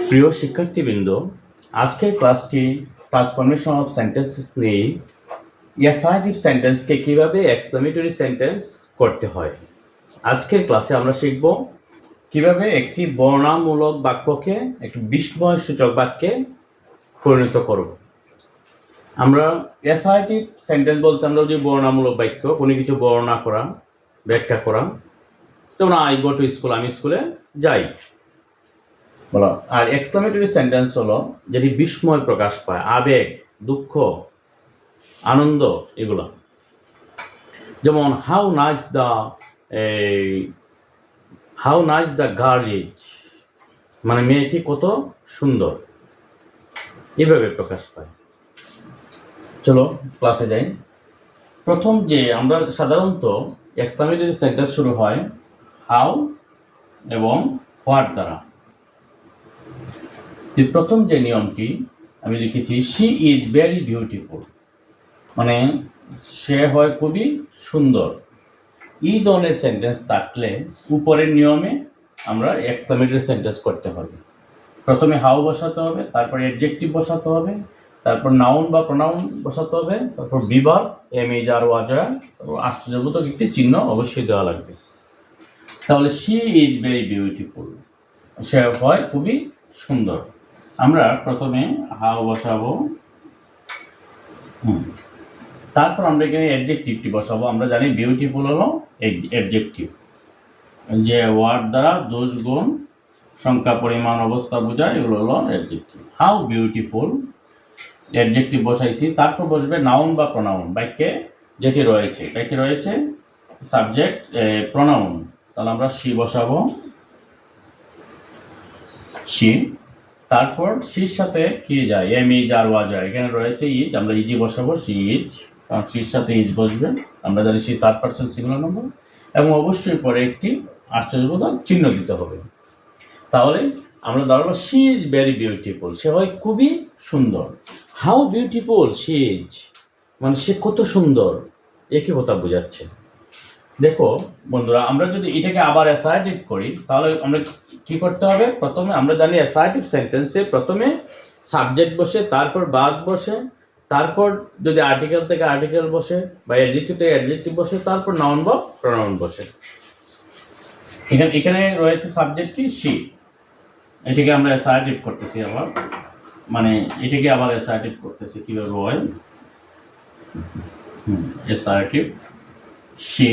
প্রিয় শিক্ষার্থীবৃন্দ, আজকের ক্লাসটি ট্রান্সফরমেশন অফ সেন্টেন্সেস নিয়ে অ্যাসার্টিভ সেন্টেন্সকে কিভাবে এক্সক্লেমেটরি সেন্টেন্স করতে হয়। আজকের ক্লাসে আমরা শিখব কিভাবে একটি বর্ণনামূলক বাক্যকে একটি বিস্ময়সূচক বাক্যে পরিণত করব। আমরা অ্যাসার্টিভ সেন্টেন্স বলতে আমরা যে বর্ণনামূলক বাক্য, কোনো কিছু বর্ণনা করা, ব্যাখ্যা করা, যেমন আই গো টু স্কুল, আমি স্কুলে যাই বলো। আর এক্সক্লেমেটরি সেন্টেন্স হলো যেটি বিস্ময় প্রকাশ পায়, আবেগ, দুঃখ, আনন্দ, এগুলো। যেমন how nice the girl is, মানে মেয়েটি কত সুন্দর, এভাবে প্রকাশ পায়। চলো ক্লাসে যাই। প্রথম যে আমরা সাধারণত এক্সক্লেমেটরি সেন্টেন্স শুরু হয় হাউ এবং হোয়াট দ্বারা। প্রথম যে নিয়মটি আমি লিখেছি, শি ইজ ভেরি বিউটিফুল, মানে সে হয় খুবই সুন্দর। এই ধরনের সেন্টেন্স থাকলে উপরের নিয়মে আমরা এক্সক্লেমেটরি সেন্টেন্স করতে হবে। প্রথমে হাউ বসাতে হবে, তারপর অ্যাডজেক্টিভ বসাতে হবে, তারপর নাউন বা প্রোনাউন বসাতে হবে, তারপর বিভার্ব এম ইজ আর ওয়াজ আর, আশ্চর্যবোধক একটি চিহ্ন অবশ্যই দেওয়া লাগবে। তাহলে শি ইজ ভেরি বিউটিফুল, সে হয় খুবই সুন্দর। আমরা প্রথমে হাউ বসাবো, তারপর আমরা এখানে অ্যাডজেক্টিভটি বসাবো। আমরা জানি বিউটিফুল হলো অ্যাডজেক্টিভ, যে ওয়ার্ড দ্বারা দোষ, গুণ, সংখ্যা, পরিমাণ, অবস্থা বোঝায়, এগুলো হলো অ্যাডজেক্টিভ। হাউ বিউটিফুল অ্যাডজেক্টিভ বসাইছি, তারপর বসবে নাউন বা প্রোনাউন, বাক্যে যেটি রয়েছে। বাক্যে রয়েছে সাবজেক্ট, প্রোনাউন, তাহলে আমরা শি বসাবো, শি। তারপর শির সাথে কি যায়, এম ইজ আর ওয়াজ আর, এখানে রয়েছে ইজ, আমরা ইজি বসাবো, শি ইজ, কারণ শির সাথে ইজ বসবে। আমরা জানি she third person singular number, এবং অবশ্যই পরে একটি আশ্চর্যবোধক চিহ্ন দিতে হবে। তাহলে আমরা দাঁড়াবো শি ইজ ভেরি বিউটিফুল, সে হয় খুবই সুন্দর। হাউ বিউটিফুল শি ইজ, মানে সে কত সুন্দর, একই কথা বোঝাচ্ছে। দেখো বন্ধুরা, আমরা যদি এটাকে আবার অ্যাসার্টিভ করি, তাহলে আমরা কি করতে হবে? প্রথমে আমরা জানি অ্যাসার্টিভ সেন্টেন্সে প্রথমে সাবজেক্ট বসে, তারপর ভার্ব বসে, তারপর যদি আর্টিকেল থেকে আর্টিকেল বসে বা অ্যাডজেক্টিভ থেকে অ্যাডজেক্টিভ বসে, তারপর নাউন বা প্রোনাউন বসে। এখানে রয়েছে সাবজেক্ট কি, শি, এটাকে আমরা অ্যাসার্টিভ করতেছি আবার, মানে এটাকে আবার অ্যাসার্টিভ করতেছি। কিভাবে হয়? অ্যাসার্টিভ শি,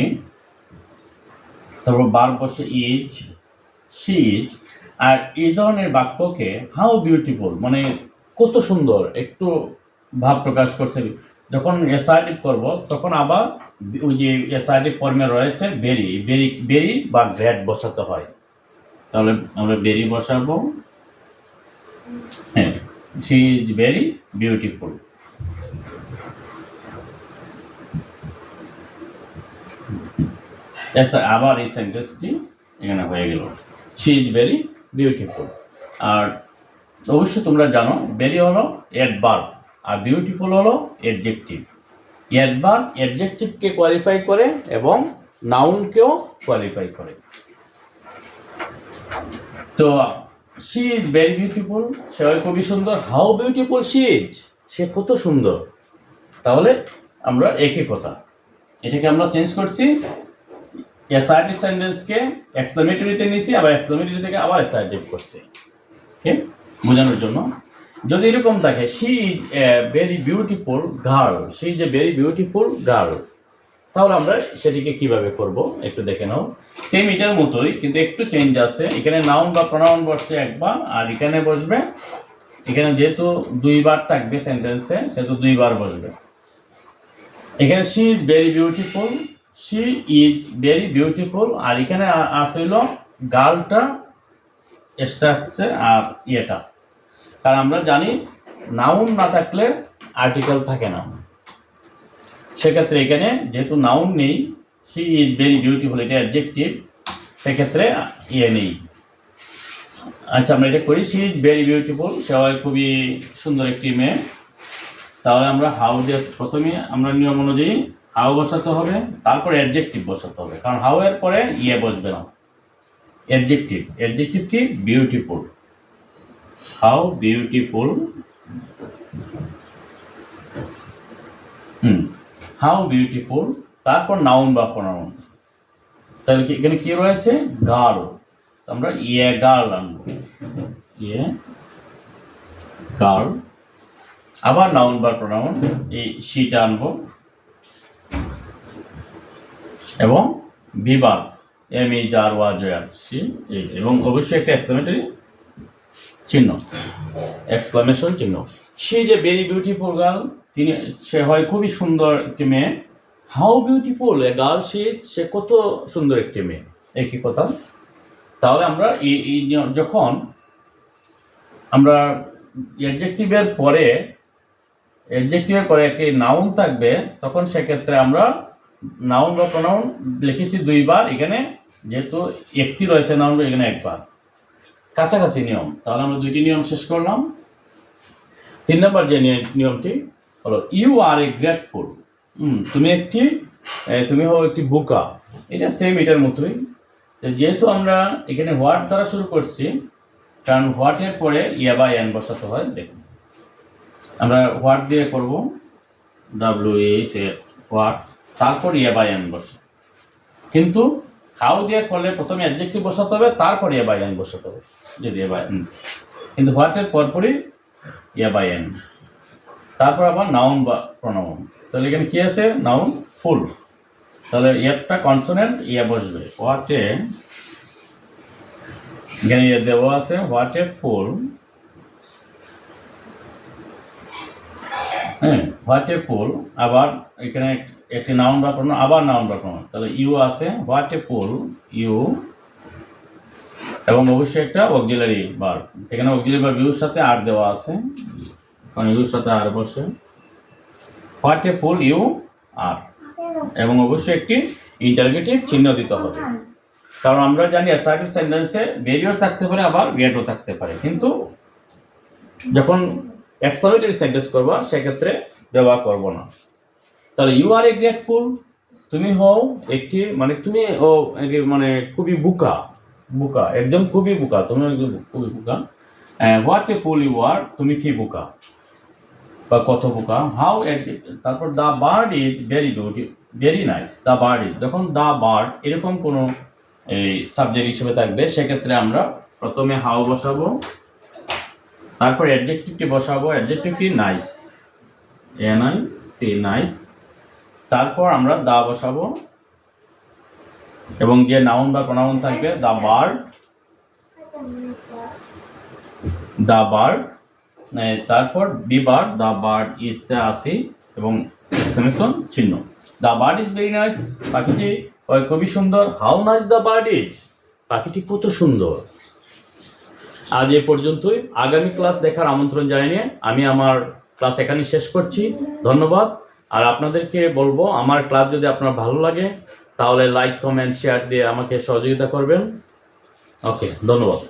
তারপর ভার্ব বসে ইজ, শি ইজ। আর এই ধরনের বাক্যকে হাউ বিউটিফুল, মানে কত সুন্দর, একটু ভাব প্রকাশ করছে। যখন অ্যাসার্টিভ করব তখন আবার ওই যে অ্যাসার্টিভ ফর্মে রয়েছে ভেরি, ভেরি, ভেরি বা গ্রেট বসাতে হয়। তাহলে আমরা ভেরি বসাবো, হ্যাঁ, শি ইজ ভেরি বিউটিফুল। আবার এই সেন্টেন্সটি এখানে হয়ে গেল, শি ইজ ভেরি বিউটিফুল। আর অবশ্যই তোমরা জানো ভেরি হলো অ্যাডভার্ব আর বিউটিফুল হলো অ্যাডজেক্টিভ। অ্যাডভার্ব অ্যাডজেক্টিভকে কোয়ালিফাই করে এবং নাউনকেও কোয়ালিফাই করে। তো শি ইজ ভেরি বিউটিফুল, সে খুবই সুন্দর। হাউ বিউটিফুল শি ইজ, সে কত সুন্দর। তাহলে আমরা একই কথা, এটাকে আমরা চেঞ্জ করছি, অ্যাসার্টিভ সেন্টেন্সকে এক্সক্লেমেটরিতে নিয়েছি, আবার এক্সক্লেমেটরি থেকে আবার অ্যাসার্টিভ করছি, ওকে, বোঝানোর জন্য। যদি এরকম থাকে, she is a very beautiful girl, she is a very beautiful girl, তাহলে আমরা সেটিকে কিভাবে করব একটু দেখে নাও। সেম এটার মতোই, কিন্তু একটু চেঞ্জ আছে। এখানে নাউন বা প্রোনাউন বসছে একবার, আর এখানে বসবে, এখানে যেহেতু দুইবার থাকবে সেন্টেন্সে, সেহেতু দুইবার বসবে। এখানে she is very beautiful, she is very beautiful, আর এখানে আসছিল গার্লটা এক্সট্রা আসছে, আর ইয়েটা, কারণ আমরা জানি নাউন না থাকলে আর্টিকেল থাকে না। সেক্ষেত্রে এখানে যেহেতু নাউন নেই, শি ইজ ভেরি বিউটিফুল এটা অ্যাডজেক্টিভ, সেক্ষেত্রে ইয়ে নেই। আচ্ছা, আমরা এটা করি, শি ইজ ভেরি বিউটিফুল, সে হয় খুবই সুন্দর একটি মেয়ে। তাহলে আমরা হাউ দিয়ে প্রথমে আমরা নিয়ম অনুযায়ী হাউ বসাতে হবে, তারপর অ্যাডজেক্টিভ বসাতে হবে, কারণ হাউ এর পরে ইয়ে বসবে না, অ্যাডজেক্টিভ। অ্যাডজেক্টিভ কি? Beautiful. How beautiful. How beautiful. তারপর নাউন বা প্রোনাউন। তাহলে এখানে কি রয়েছে? গার্ল। আমরা গার্ল আনবো। গার্ল। আবার নাউন বা প্রোনাউন, এই শিটা আনবো এবং বিভাগ এবং অবশ্যই একটা এক্সক্লেমেটরি চিহ্ন, এক্সক্লেমেশন চিহ্ন। সে যে ভেরি বিউটিফুল গার্ল, সে হয় খুবই সুন্দর একটি মেয়ে। হাউ বিউটিফুল এ গার্ল সে কত সুন্দর একটি মেয়ে, একই কথা। তাহলে আমরা যখন আমরা অ্যাডজেক্টিভের পরে একটি নাউন থাকবে, তখন সেক্ষেত্রে আমরা নাউন বা প্রোনাউন লিখেছি দুইবার, এখানে যেহেতু একটি রয়েছে নাউন, এখানে একবার, কাছাকাছি নিয়ম। তাহলে আমরা দুইটি নিয়ম শেষ করলাম। 3 নম্বর যে নিয়মটি হলো ইউ আর এ গ্রেটফুল। তুমি হও একটি বোকা। এটা সেম এটার মতোই। যেহেতু আমরা এখানে হোয়াট দ্বারা শুরু করছি, কারণ হোয়াটের পরে ইয়া বা এন বসাতে হয়। দেখুন আমরা হোয়াট দিয়ে করব, হোয়াট, তারপর ইয়া বা এন বসে। কিন্তু হাউ দিয়ে করলে প্রথমে অ্যাডজেক্টিভ বসাতে হবে, তারপর ইয়া বা এন বসাতে হবে, যদি ইয়া বা এন। কিন্তু হোয়াটের পরপরই ইয়া বা এন, তারপর আবার নাউন বা প্রোনাউন। তাহলে এখানে কি আছে? নাউন ফুল। তাহলে একটা কনসোনেন্ট ইয়া বসবে। হোয়াটে, এখানে ইয়া দেওয়া আছে হোয়াটে ফুল। হোয়াটে ফুল। আবার এখানে একটি নাউন বা প্রোনাউন, আবার নাউন বা প্রোনাউন। তাহলে ইউ আছে, হোয়াটে ফুল ইউ, এবং অবশ্যই একটা অক্সিলারি ভার্ব। এখানে অক্সিলারি ভার্ব ইউর সাথে আর দেওয়া আছে, কারণ ইউর সাথে আর বসে। হোয়াটে ফুল ইউ আর, এবং অবশ্যই একটি ইন্টারোগেটিভ চিহ্ন দিতে হবে, কারণ আমরা জানি অ্যাসার্টিভ সেন্টেন্সে ভেরিও থাকতে পারে, আবার গ্রেটও থাকতে পারে, কিন্তু যখন এক্সক্লেমেটরি সেন্টেন্স করবো সেক্ষেত্রে ব্যবহার করব না। তাহলে ইউ আর এ গ্রেটফুল, তুমি হও একটি, তুমি খুবই বোকা, একদম খুবই বোকা, তুমি একদম খুবই বোকা। হোয়াট এ ফুল ইউ আর, তুমি কি বোকা বা কত বোকা। হাউ, তারপর the bird is very good, very nice. The bird is, যখন দ্য বার্ড এরকম কোনো এই সাবজেক্ট হিসেবে থাকবে, সেক্ষেত্রে আমরা প্রথমে হাউ বসাবো, তারপর অ্যাডজেক্টিভটি বসাবো। অ্যাডজেক্টিভটি নাইস, নাইস। তারপর আমরা দা বসাবো, এবং যে নাউন বা প্রোনাউন থাকবে দা বার্ড, তারপর বিভাগ দা বার্ড ইজ তে আসি, এবং এক্সক্লেমেশন চিহ্ন। The bird is very nice, পাখিটি খুবই সুন্দর। How nice the bird is, পাখিটি কত সুন্দর। আজ এ পর্যন্তই। আগামী ক্লাস দেখার আমন্ত্রণ জানিয়ে আমি আমার ক্লাস এখানে শেষ করছি। ধন্যবাদ। আর আপনাদেরকে বলবো, আমার ক্লাস যদি আপনার ভালো লাগে তাহলে লাইক, কমেন্ট, শেয়ার দিয়ে আমাকে সহযোগিতা করবেন। ওকে, ধন্যবাদ।